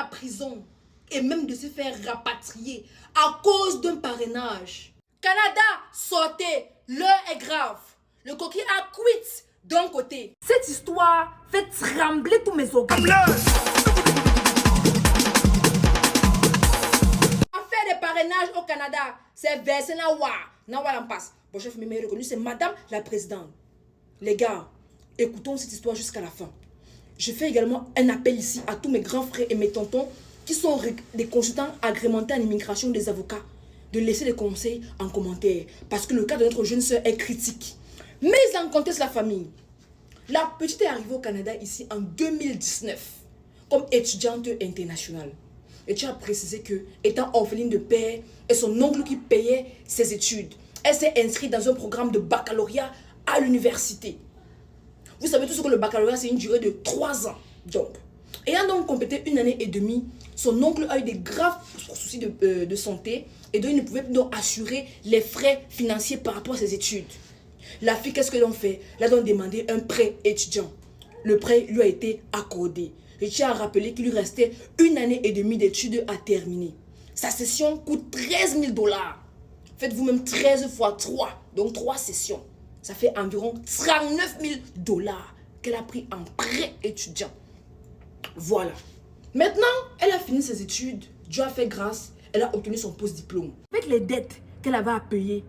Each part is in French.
la prison et même de se faire rapatrier à cause d'un parrainage. Canada, sortez, l'heure est grave. Le coquille a quitté d'un côté. Cette histoire fait trembler tous mes organes. Affaire de parrainage au Canada, c'est versé Nawa en passe. Bon chef, mais reconnu, c'est Madame la Présidente. Les gars, écoutons cette histoire jusqu'à la fin. Je fais également un appel ici à tous mes grands frères et mes tontons qui sont des consultants agrémentés en immigration, des avocats, de laisser des conseils en commentaire parce que le cas de notre jeune soeur est critique. Mais en contexte la famille. La petite est arrivée au Canada ici en 2019 comme étudiante internationale. Et tu as précisé que, étant orpheline de père et son oncle qui payait ses études, elle s'est inscrite dans un programme de baccalauréat à l'université. Vous savez tous que le baccalauréat, c'est une durée de 3 ans. Donc, ayant donc complété 1 année et demie, son oncle a eu des graves soucis de santé et donc il ne pouvait donc assurer les frais financiers par rapport à ses études. La fille, qu'est-ce que l'on fait? Elle a donc demandé un prêt étudiant. Le prêt lui a été accordé. Je tiens à rappeler qu'il lui restait 1 année et demie d'études à terminer. Sa session coûte 13 000 $. Faites-vous même 13 fois 3, donc 3 sessions. Ça fait environ 39 000 $ qu'elle a pris en prêt étudiant. Voilà. Maintenant, elle a fini ses études. Dieu a fait grâce. Elle a obtenu son post-diplôme. Avec les dettes qu'elle avait à payer,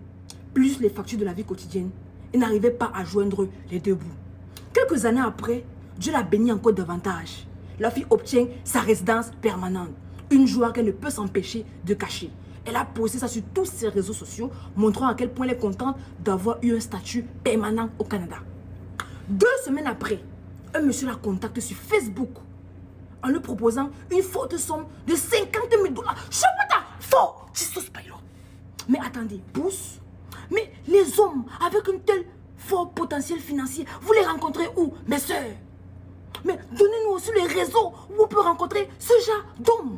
plus les factures de la vie quotidienne, elle n'arrivait pas à joindre les deux bouts. Quelques années après, Dieu l'a bénie encore davantage. La fille obtient sa résidence permanente. Une joie qu'elle ne peut s'empêcher de cacher. Elle a posté ça sur tous ses réseaux sociaux, montrant à quel point elle est contente d'avoir eu un statut permanent au Canada. 2 semaines après, un monsieur la contacte sur Facebook en lui proposant une forte somme de 50 000 $. Chopata, fort, Jesus Pilot. Mais attendez, pousse. Mais les hommes avec un tel fort potentiel financier, vous les rencontrez où, mes soeurs? Mais donnez-nous aussi les réseaux où on peut rencontrer ce genre d'hommes.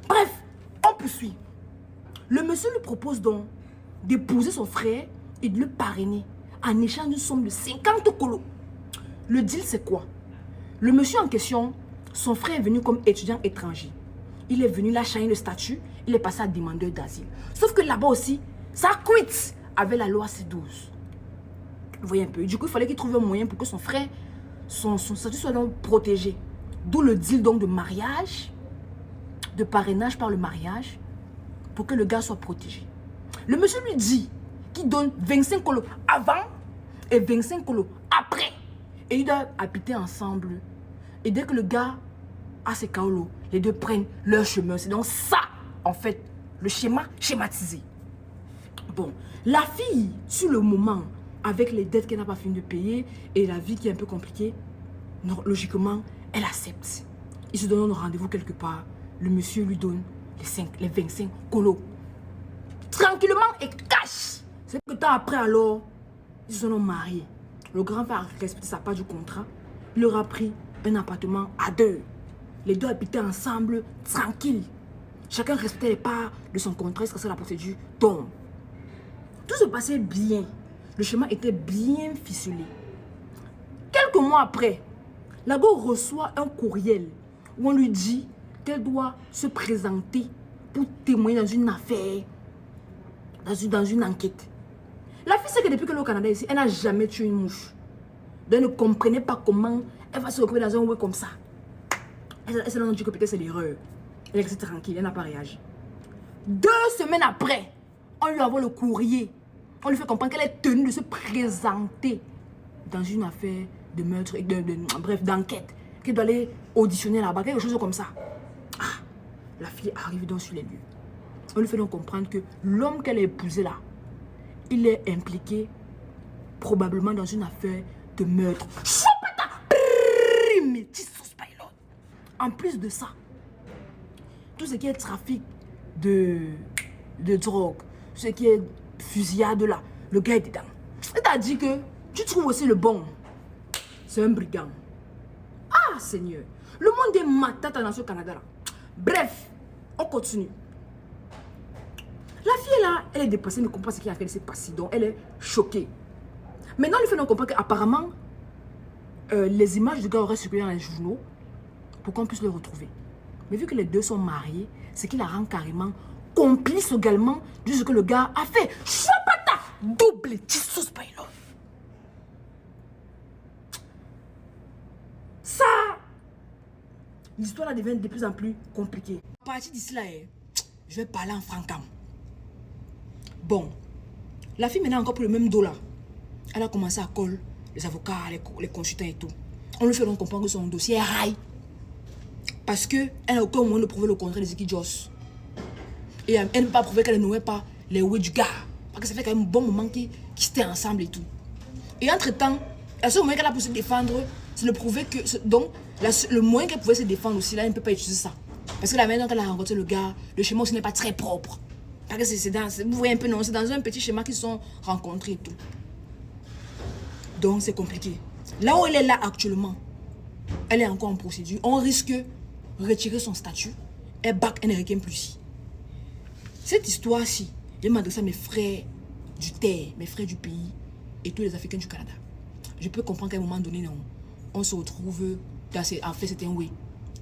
Bref, on poursuit. Le monsieur lui propose donc d'épouser son frère et de le parrainer en échange d'une somme de 50 colos. Le deal, c'est quoi? Le monsieur en question, son frère est venu comme étudiant étranger. Il est venu là changer le statut, il est passé à demandeur d'asile. Sauf que là-bas aussi, ça quitte avec la loi C12. Vous voyez un peu. Du coup, il fallait qu'il trouve un moyen pour que son frère, son statut soit donc protégé. D'où le deal donc de mariage, de parrainage par le mariage, pour que le gars soit protégé. Le monsieur lui dit qu'il donne 25 colos avant et 25 colos après. Et ils doivent habiter ensemble. Et dès que le gars a ses colos, les deux prennent leur chemin. C'est donc ça, en fait, le schéma schématisé. Bon, la fille, sur le moment, avec les dettes qu'elle n'a pas fini de payer et la vie qui est un peu compliquée, non, logiquement, elle accepte. Ils se donnent rendez-vous quelque part. Le monsieur lui donne les 25 colos. Tranquillement et cash. C'est que temps après alors, ils se sont mariés. Le grand frère a respecté sa part du contrat. Il leur a pris un appartement à 2. Les deux habitaient ensemble, tranquilles. Chacun respectait les parts de son contrat jusqu'à ce que la procédure tombe. Tout se passait bien. Le chemin était bien ficelé. Quelques mois après, la go reçoit un courriel où on lui dit qu'elle doit se présenter pour témoigner dans une affaire, dans une enquête. La fille sait que depuis qu'elle est au Canada ici, elle n'a jamais tué une mouche. Donc elle ne comprenait pas comment elle va se retrouver dans un way comme ça. Elle s'est dit que peut-être c'est l'erreur. Elle est restée tranquille, elle n'a pas réagi. 2 semaines après, on lui envoie le courrier. On lui fait comprendre qu'elle est tenue de se présenter dans une affaire de meurtre, bref, d'enquête. Qu'elle doit aller auditionner là-bas, quelque chose comme ça. Ah, la fille arrive donc sur les lieux. On lui fait donc comprendre que l'homme qu'elle a épousé là, il est impliqué probablement dans une affaire de meurtre. En plus de ça, tout ce qui est trafic de drogue, ce qui est fusillade là, le gars est dedans. C'est-à-dire que tu trouves aussi le bon. C'est un brigand. Ah Seigneur, le monde est matata dans ce Canada là. Bref, on continue. La fille là, elle est dépassée, elle ne comprend pas ce qui a fait de s'est passé. Donc elle est choquée. Maintenant, elle fait nous comprendre qu'apparemment, les images du gars auraient circulé dans les journaux pour qu'on puisse le retrouver. Mais vu que les deux sont mariés, c'est qu'il la rend carrément complice également de ce que le gars a fait. Chopata, double tissus bailo. Ça, l'histoire là devient de plus en plus compliquée. À partir d'ici là, je vais parler en francam. Bon, la fille maintenant encore pour le même dos là. Elle a commencé à coller les avocats, les consultants et tout. On lui fait donc comprendre que son dossier est raille. Parce qu'elle n'a aucun moyen de prouver le contraire de Ziki Joss. Et elle ne peut pas prouver qu'elle ne nouait pas les ouais du gars. Parce que ça fait quand même un bon moment qu'ils étaient ensemble et tout. Et entre-temps, le seul moyen qu'elle a pour se défendre, c'est de prouver que... Donc, le moyen qu'elle pouvait se défendre aussi, là, elle ne peut pas utiliser ça. Parce que la manière dont elle a rencontré le gars, le schéma aussi n'est pas très propre. Parce que c'est dans... Vous voyez un peu, non, c'est dans un petit schéma qu'ils se sont rencontrés et tout. Donc, c'est compliqué. Là où elle est là actuellement, elle est encore en procédure. On risque de retirer son statut. Elle back, elle ne réclame plus ici. Cette histoire-ci, je m'adresse à mes frères du terre, mes frères du pays et tous les Africains du Canada. Je peux comprendre qu'à un moment donné, non, on se retrouve dans en fait, c'est un oui.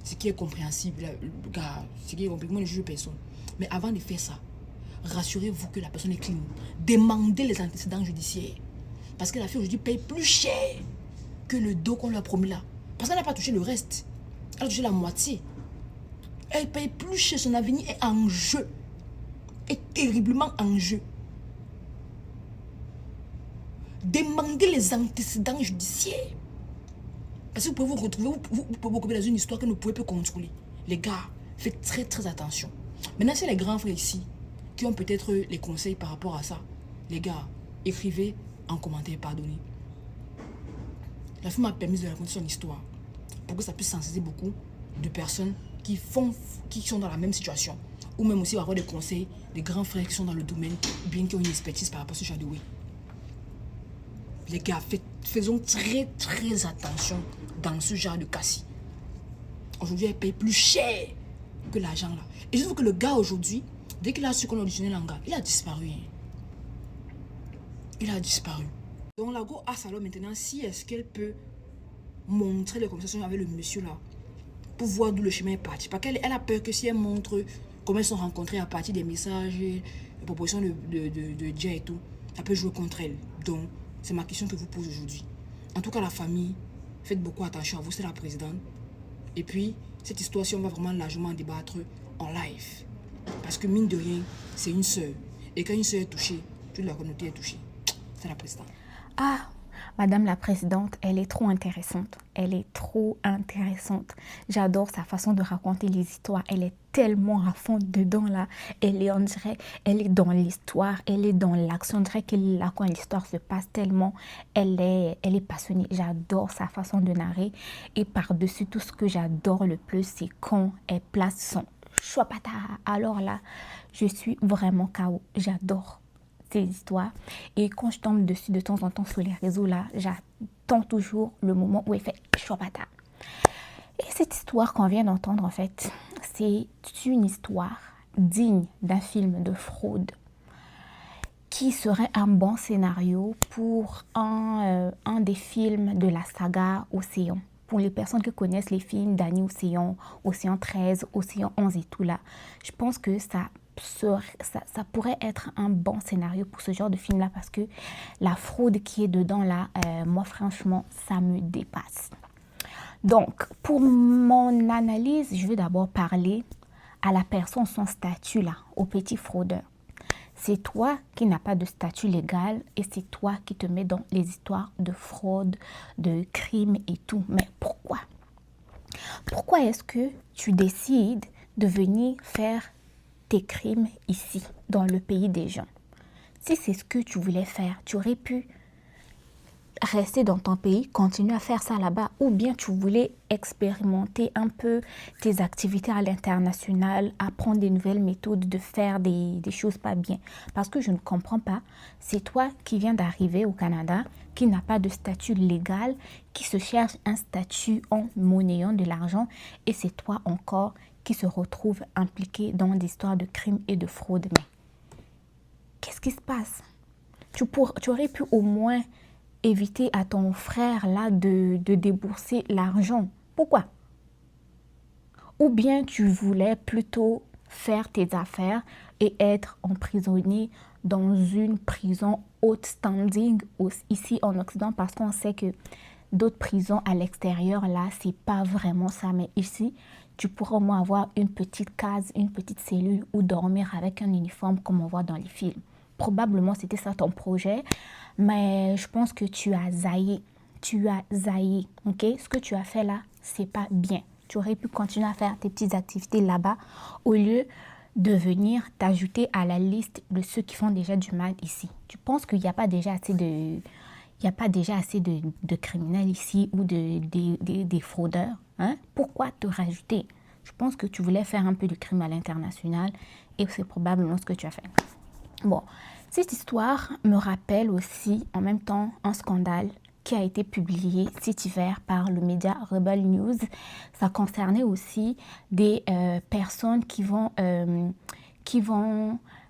Ce qui est compréhensible, le gars, ce qui est compréhensible, moi je ne juge personne. Mais avant de faire ça, rassurez-vous que la personne est clean. Demandez les antécédents judiciaires. Parce que la fille aujourd'hui paye plus cher que le dos qu'on lui a promis là. Parce qu'elle n'a pas touché le reste. Elle a touché la moitié. Elle paye plus cher, son avenir est en jeu. Est terriblement en jeu. Demandez les antécédents judiciaires. Parce que vous pouvez vous retrouver, vous pouvez vous retrouver dans une histoire que vous ne pouvez plus contrôler. Les gars, faites très très attention. Maintenant, c'est les grands frères ici qui ont peut-être les conseils par rapport à ça. Les gars, écrivez en commentaire, pardonnez. La fille m'a permis de raconter son histoire pour que ça puisse sensibiliser beaucoup de personnes qui sont dans la même situation. Ou même aussi avoir des conseils des grands frères qui sont dans le domaine ou bien qui ont une expertise par rapport à ce genre de way. Les gars, faisons très très attention dans ce genre de cas-ci. Aujourd'hui, elle paye plus cher que l'argent là. Et je trouve que le gars aujourd'hui, dès qu'il a su qu'on a auditionné l'anga, il a disparu. Il a disparu. Donc la go ask alors maintenant si est-ce qu'elle peut montrer les conversations avec le monsieur là pour voir d'où le chemin est parti. Parce qu'elle a peur que si elle montre comment ils sont rencontrés à partir des messages, des propositions de Jay et tout, ça peut jouer contre elle. Donc, c'est ma question que je vous pose aujourd'hui. En tout cas, la famille, faites beaucoup attention à vous, c'est la présidente. Et puis, cette histoire-ci, on va vraiment largement débattre en live. Parce que mine de rien, c'est une sœur. Et quand une sœur est touchée, toute la communauté est touchée. C'est la présidente. Ah, Madame la Présidente, elle est trop intéressante. Elle est trop intéressante. J'adore sa façon de raconter les histoires. Elle est tellement à fond dedans là. Elle est, on dirait, elle est dans l'histoire, elle est dans l'action. On dirait qu'elle est là quand l'histoire se passe tellement. Elle est passionnée. J'adore sa façon de narrer. Et par-dessus tout, ce que j'adore le plus, c'est quand elle place son chouapata. Alors là, je suis vraiment KO. J'adore ces histoires. Et quand je tombe dessus de temps en temps sur les réseaux là, j'attends toujours le moment où elle fait chouapata. Et cette histoire qu'on vient d'entendre en fait, c'est une histoire digne d'un film de fraude qui serait un bon scénario pour un des films de la saga Océan. Pour les personnes qui connaissent les films d'Annie Océan, Océan 13, Océan 11 et tout là, je pense que ça pourrait être un bon scénario pour ce genre de film là, parce que la fraude qui est dedans là, moi franchement ça me dépasse. Donc pour mon analyse, je vais d'abord parler à la personne, son statut là, au petit fraudeur. C'est toi qui n'as pas de statut légal et c'est toi qui te mets dans les histoires de fraude, de crimes et tout. Mais pourquoi? Pourquoi est-ce que tu décides de venir faire tes crimes ici, dans le pays des gens? Si c'est ce que tu voulais faire, tu aurais pu rester dans ton pays, continuer à faire ça là-bas, ou bien tu voulais expérimenter un peu tes activités à l'international, apprendre des nouvelles méthodes de faire des choses pas bien. Parce que je ne comprends pas, c'est toi qui viens d'arriver au Canada, qui n'a pas de statut légal, qui se cherche un statut en monnayant de l'argent, et c'est toi encore qui se retrouve impliqué dans des histoires de crimes et de fraude. Mais qu'est-ce qui se passe? Tu aurais pu au moins éviter à ton frère là de débourser l'argent. Pourquoi? ou bien tu voulais plutôt faire tes affaires et être emprisonné dans une prison haute standing ici en Occident, parce qu'on sait que d'autres prisons à l'extérieur, là, c'est pas vraiment ça. Mais ici, tu pourras au moins avoir une petite case, une petite cellule ou dormir avec un uniforme comme on voit dans les films. Probablement, c'était ça ton projet, mais je pense que tu as zaillé. Tu as zaillé, ok? Ce que tu as fait là, c'est pas bien. Tu aurais pu continuer à faire tes petites activités là-bas au lieu de venir t'ajouter à la liste de ceux qui font déjà du mal ici. Tu penses qu'il n'y a pas déjà assez de criminels ici ou des fraudeurs, hein? Pourquoi te rajouter? Je pense que tu voulais faire un peu de crime à l'international et c'est probablement ce que tu as fait. Bon, cette histoire me rappelle aussi en même temps un scandale qui a été publié cet hiver par le média Rebel News. Ça concernait aussi des personnes qui vont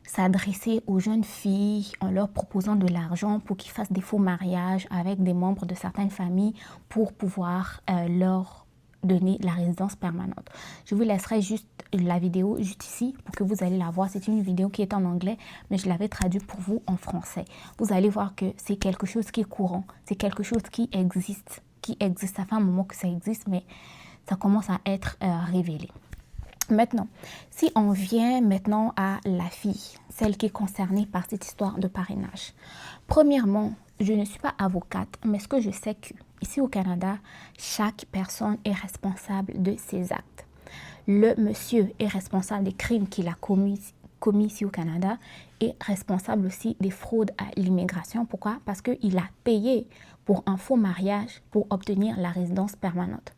s'adresser aux jeunes filles en leur proposant de l'argent pour qu'ils fassent des faux mariages avec des membres de certaines familles pour pouvoir leur donner la résidence permanente. Je vous laisserai juste la vidéo juste ici pour que vous allez la voir. C'est une vidéo qui est en anglais, mais je l'avais traduite pour vous en français. Vous allez voir que c'est quelque chose qui est courant, c'est quelque chose qui existe. Ça fait un moment que ça existe, mais ça commence à être révélé. Maintenant, si on vient maintenant à la fille, celle qui est concernée par cette histoire de parrainage. Premièrement, je ne suis pas avocate, mais ce que je sais que ici au Canada, chaque personne est responsable de ses actes. Le monsieur est responsable des crimes qu'il a commis ici au Canada et responsable aussi des fraudes à l'immigration. Pourquoi? Parce qu'il a payé pour un faux mariage pour obtenir la résidence permanente.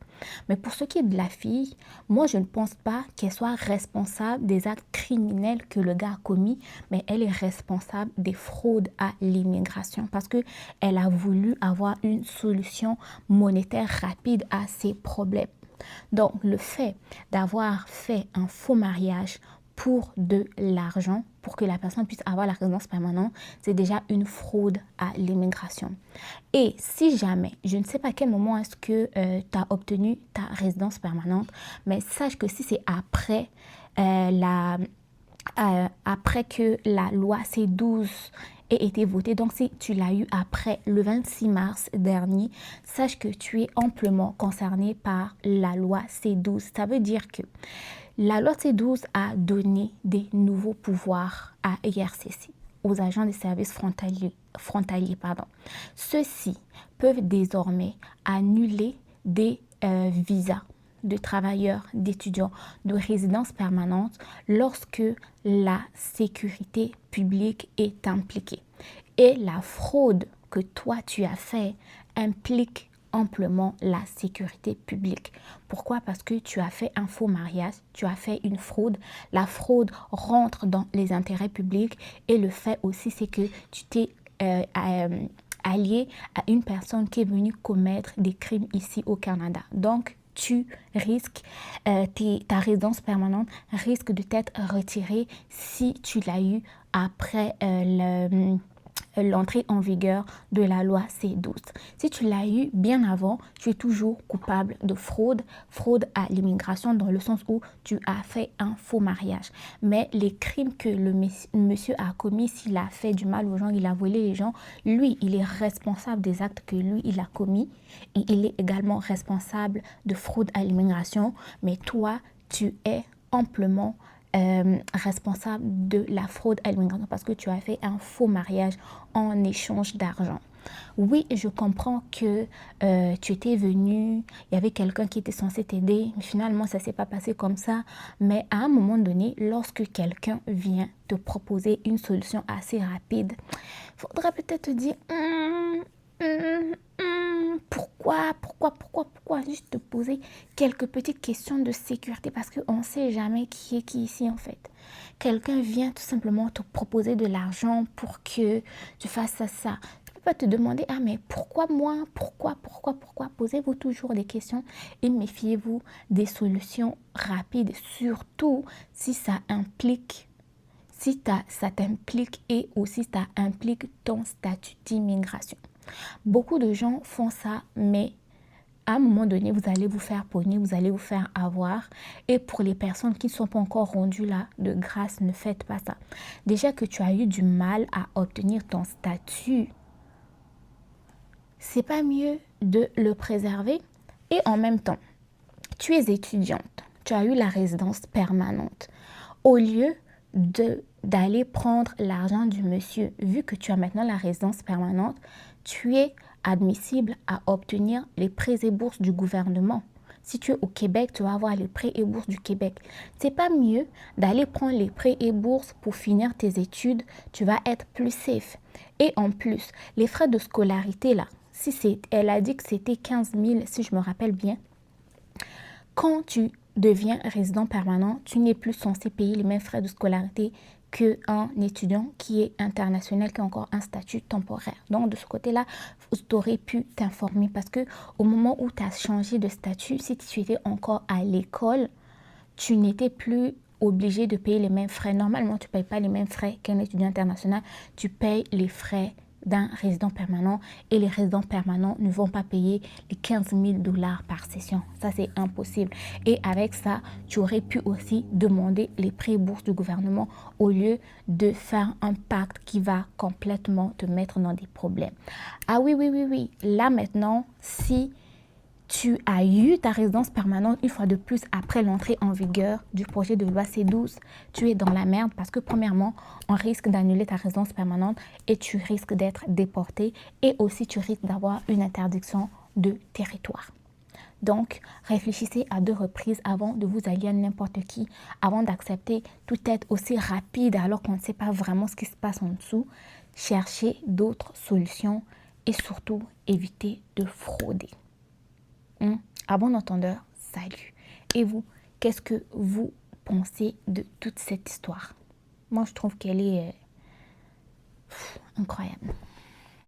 Mais pour ce qui est de la fille, moi je ne pense pas qu'elle soit responsable des actes criminels que le gars a commis, mais elle est responsable des fraudes à l'immigration parce qu'elle a voulu avoir une solution monétaire rapide à ses problèmes. Donc le fait d'avoir fait un faux mariage pour de l'argent, pour que la personne puisse avoir la résidence permanente, c'est déjà une fraude à l'immigration. Et si jamais, je ne sais pas à quel moment est-ce que tu as obtenu ta résidence permanente, mais sache que si c'est après, après que la loi C12 ait été votée, donc si tu l'as eu après le 26 mars dernier, sache que tu es amplement concerné par la loi C12. Ça veut dire que la loi C12 a donné des nouveaux pouvoirs à IRCC, aux agents des services frontaliers. Ceux-ci peuvent désormais annuler des visas de travailleurs, d'étudiants, de résidence permanente lorsque la sécurité publique est impliquée. Et la fraude que toi tu as fait implique amplement la sécurité publique. Pourquoi? Parce que tu as fait un faux mariage, tu as fait une fraude. La fraude rentre dans les intérêts publics et le fait aussi c'est que tu t'es allié à une personne qui est venue commettre des crimes ici au Canada. Donc, tu risques, ta résidence permanente risque de t'être retirée si tu l'as eu après l'entrée en vigueur de la loi C12. Si tu l'as eu bien avant, tu es toujours coupable de fraude à l'immigration dans le sens où tu as fait un faux mariage. Mais les crimes que le monsieur a commis, s'il a fait du mal aux gens, il a volé les gens, lui, il est responsable des actes que lui, il a commis et il est également responsable de fraude à l'immigration. Mais toi, tu es amplement responsable de la fraude à l'immigration parce que tu as fait un faux mariage en échange d'argent. Oui, je comprends que tu étais venu, il y avait quelqu'un qui était censé t'aider, mais finalement ça ne s'est pas passé comme ça. Mais à un moment donné, lorsque quelqu'un vient te proposer une solution assez rapide, il faudra peut-être te dire pourquoi juste te poser quelques petites questions de sécurité parce qu'on ne sait jamais qui est qui ici en fait. Quelqu'un vient tout simplement te proposer de l'argent pour que tu fasses ça. Tu ne peux pas te demander, ah mais pourquoi moi, pourquoi. Posez-vous toujours des questions et méfiez-vous des solutions rapides, surtout si ça implique ça t'implique et aussi ça implique ton statut d'immigration. Beaucoup de gens font ça, mais à un moment donné, vous allez vous faire pogner, vous allez vous faire avoir. Et pour les personnes qui ne sont pas encore rendues là, de grâce, ne faites pas ça. Déjà que tu as eu du mal à obtenir ton statut, c'est pas mieux de le préserver. Et en même temps, tu es étudiante, tu as eu la résidence permanente. Au lieu d'aller prendre l'argent du monsieur, vu que tu as maintenant la résidence permanente, tu es admissible à obtenir les prêts et bourses du gouvernement. Si tu es au Québec, tu vas avoir les prêts et bourses du Québec. C'est pas mieux d'aller prendre les prêts et bourses pour finir tes études. Tu vas être plus safe. Et en plus, les frais de scolarité là, elle a dit que c'était 15 000 si je me rappelle bien. Quand tu deviens résident permanent, tu n'es plus censé payer les mêmes frais de scolarité qu'un étudiant qui est international, qui a encore un statut temporaire. Donc, de ce côté-là, tu aurais pu t'informer parce que au moment où tu as changé de statut, si tu étais encore à l'école, tu n'étais plus obligé de payer les mêmes frais. Normalement, tu ne payes pas les mêmes frais qu'un étudiant international. Tu payes les frais d'un résident permanent et les résidents permanents ne vont pas payer les 15 000 $ par session. Ça, c'est impossible. Et avec ça, tu aurais pu aussi demander les prêts bourses du gouvernement au lieu de faire un pacte qui va complètement te mettre dans des problèmes. Ah oui. Là maintenant, si tu as eu ta résidence permanente une fois de plus après l'entrée en vigueur du projet de loi C12, tu es dans la merde parce que premièrement, on risque d'annuler ta résidence permanente et tu risques d'être déporté et aussi tu risques d'avoir une interdiction de territoire. Donc, réfléchissez à 2 reprises avant de vous allier à n'importe qui, avant d'accepter toute aide aussi rapide alors qu'on ne sait pas vraiment ce qui se passe en dessous. Cherchez d'autres solutions et surtout, évitez de frauder. À bon entendeur, salut. Et vous, qu'est-ce que vous pensez de toute cette histoire? Moi, je trouve qu'elle est incroyable.